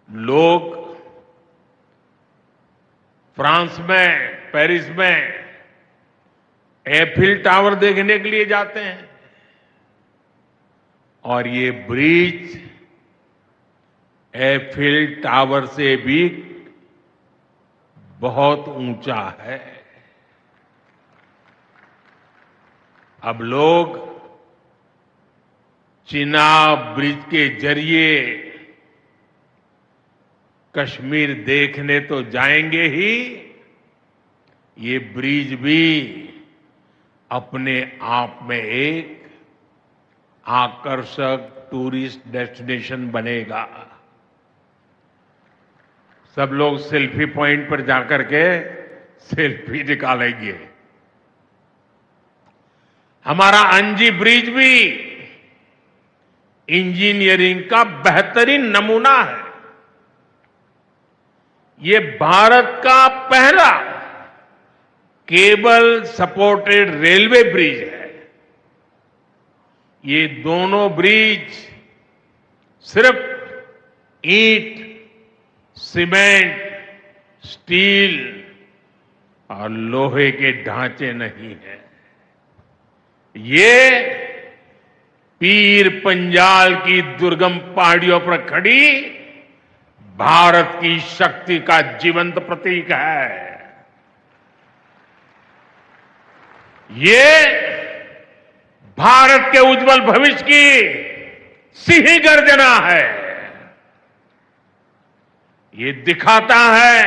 लोग फ्रांस में, पेरिस में एफिल टावर देखने के लिए जाते हैं और ये ब्रिज एफिल टावर से भी बहुत ऊंचा है। अब लोग चिनाब ब्रिज के जरिए कश्मीर देखने तो जाएंगे ही, ये ब्रिज भी अपने आप में एक आकर्षक टूरिस्ट डेस्टिनेशन बनेगा। सब लोग सेल्फी पॉइंट पर जाकर के सेल्फी निकालेंगे। हमारा अंजी ब्रिज भी इंजीनियरिंग का बेहतरीन नमूना है। ये भारत का पहला केबल सपोर्टेड रेलवे ब्रिज है। ये दोनों ब्रिज सिर्फ ईंट, सीमेंट, स्टील और लोहे के ढांचे नहीं है। ये पीर पंजाल की दुर्गम पहाड़ियों पर खड़ी भारत की शक्ति का जीवंत प्रतीक है। ये भारत के उज्जवल भविष्य की सिंह गर्जना है। ये दिखाता है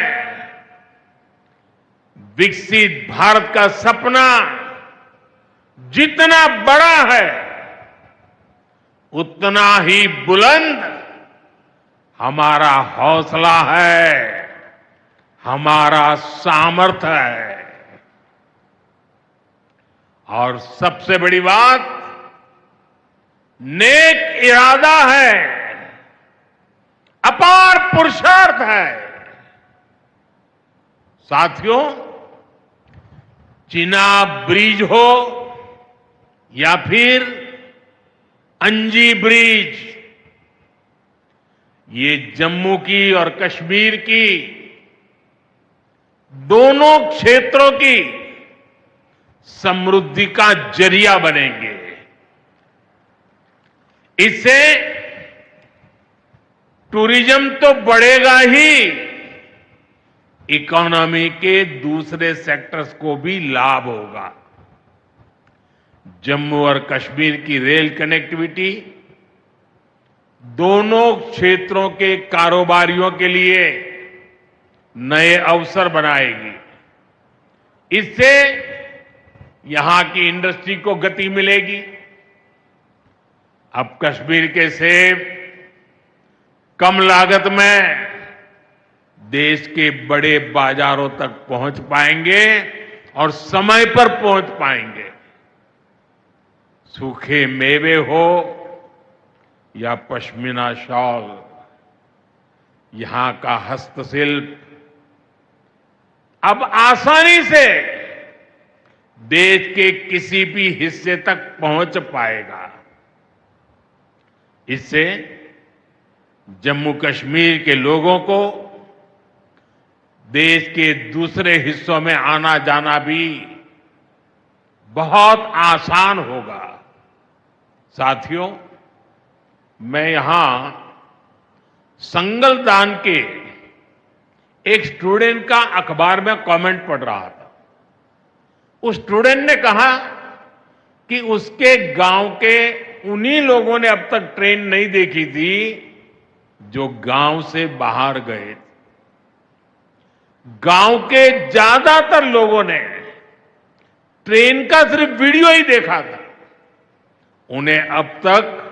विकसित भारत का सपना जितना बड़ा है उतना ही बुलंद हमारा हौसला है, हमारा सामर्थ्य है। और सबसे बड़ी बात, नेक इरादा है, अपार पुरुषार्थ है। साथियों, चिनाब ब्रिज हो या फिर अंजी ब्रिज, ये जम्मू की और कश्मीर की दोनों क्षेत्रों की समृद्धि का जरिया बनेंगे। इससे टूरिज्म तो बढ़ेगा ही, इकोनॉमी के दूसरे सेक्टर्स को भी लाभ होगा। जम्मू और कश्मीर की रेल कनेक्टिविटी दोनों क्षेत्रों के कारोबारियों के लिए नए अवसर बनाएगी। इससे यहां की इंडस्ट्री को गति मिलेगी। अब कश्मीर के सेब कम लागत में देश के बड़े बाजारों तक पहुंच पाएंगे और समय पर पहुंच पाएंगे। सूखे मेवे हो या पश्मीना शॉल, यहां का हस्तशिल्प अब आसानी से देश के किसी भी हिस्से तक पहुंच पाएगा। इससे जम्मू कश्मीर के लोगों को देश के दूसरे हिस्सों में आना जाना भी बहुत आसान होगा। साथियों, मैं यहां संगलदान के एक स्टूडेंट का अखबार में कमेंट पढ़ रहा था। उस स्टूडेंट ने कहा कि उसके गांव के उन्हीं लोगों ने अब तक ट्रेन नहीं देखी थी जो गांव से बाहर गए। गांव के ज्यादातर लोगों ने ट्रेन का सिर्फ वीडियो ही देखा था। उन्हें अब तक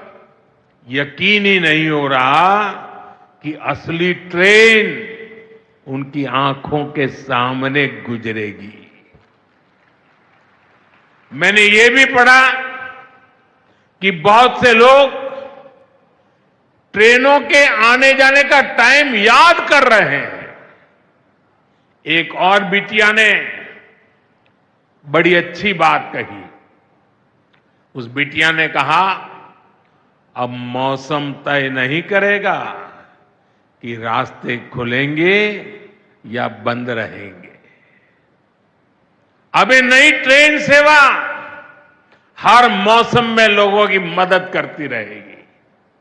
यकीन ही नहीं हो रहा कि असली ट्रेन उनकी आंखों के सामने गुजरेगी। मैंने ये भी पढ़ा कि बहुत से लोग ट्रेनों के आने जाने का टाइम याद कर रहे हैं। एक और बिटिया ने बड़ी अच्छी बात कही। उस बिटिया ने कहा, अब मौसम तय नहीं करेगा कि रास्ते खुलेंगे या बंद रहेंगे। अब ये नई ट्रेन सेवा हर मौसम में लोगों की मदद करती रहेगी।